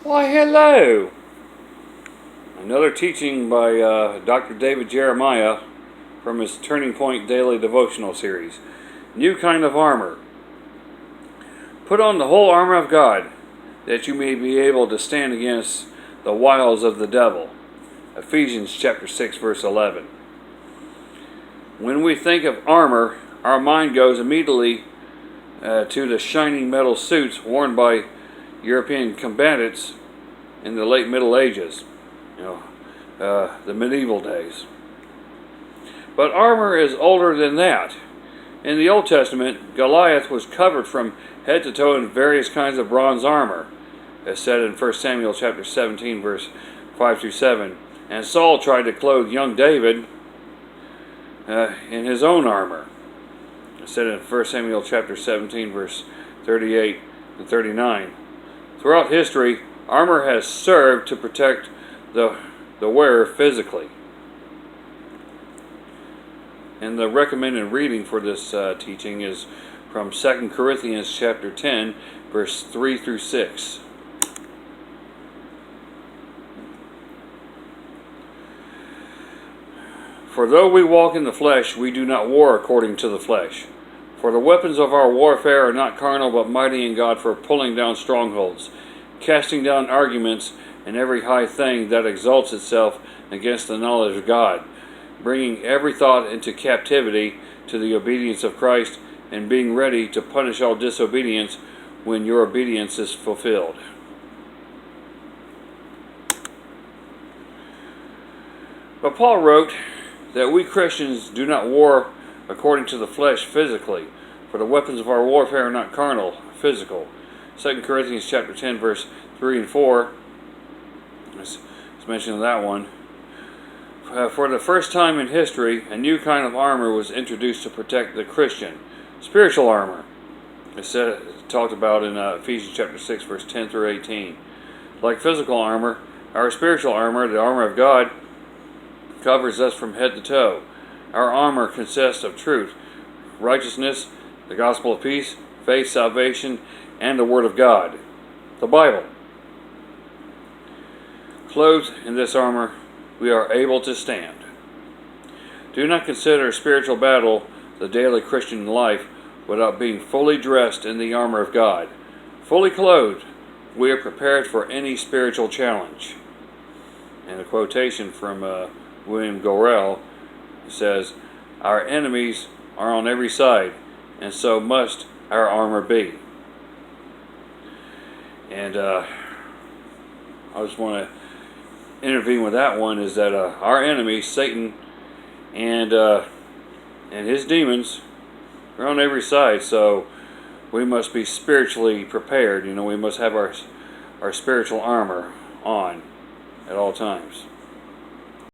Why, hello! Another teaching by Dr. David Jeremiah from his Turning Point Daily Devotional Series. New kind of armor. Put on the whole armor of God, that you may be able to stand against the wiles of the devil. Ephesians chapter 6, verse 11. When we think of armor, our mind goes immediately to the shining metal suits worn by European combatants in the late Middle Ages, the medieval days. But armor is older than that. In the Old Testament, Goliath was covered from head to toe in various kinds of bronze armor, as said in 1 Samuel chapter 17, verse 5 through 7. And Saul tried to clothe young David in his own armor, as said in 1 Samuel chapter 17, verse 38 and 39. Throughout history, armor has served to protect the wearer physically. And the recommended reading for this teaching is from 2 Corinthians chapter 10, verse 3 through 6. For though we walk in the flesh, we do not war according to the flesh. For the weapons of our warfare are not carnal, but mighty in God for pulling down strongholds, casting down arguments and every high thing that exalts itself against the knowledge of God, bringing every thought into captivity to the obedience of Christ, and being ready to punish all disobedience when your obedience is fulfilled. But Paul wrote that we Christians do not war according to the flesh physically, for the weapons of our warfare are not carnal, physical. 2 Corinthians chapter 10, verse 3 and 4, let's mention that one. For the first time in history, a new kind of armor was introduced to protect the Christian. Spiritual armor. It's talked about in Ephesians chapter 6, verse 10 through 18. Like physical armor, our spiritual armor, the armor of God, covers us from head to toe. Our armor consists of truth, righteousness, the gospel of peace, faith, salvation, and the Word of God, the Bible. Clothed in this armor, we are able to stand. Do not consider spiritual battle the daily Christian life without being fully dressed in the armor of God. Fully clothed, we are prepared for any spiritual challenge. And a quotation from William Gorell says, "Our enemies are on every side, and so must our armor be." And I just want to intervene with that one, is that our enemy, Satan, and his demons are on every side, so we must be spiritually prepared. We must have our spiritual armor on at all times.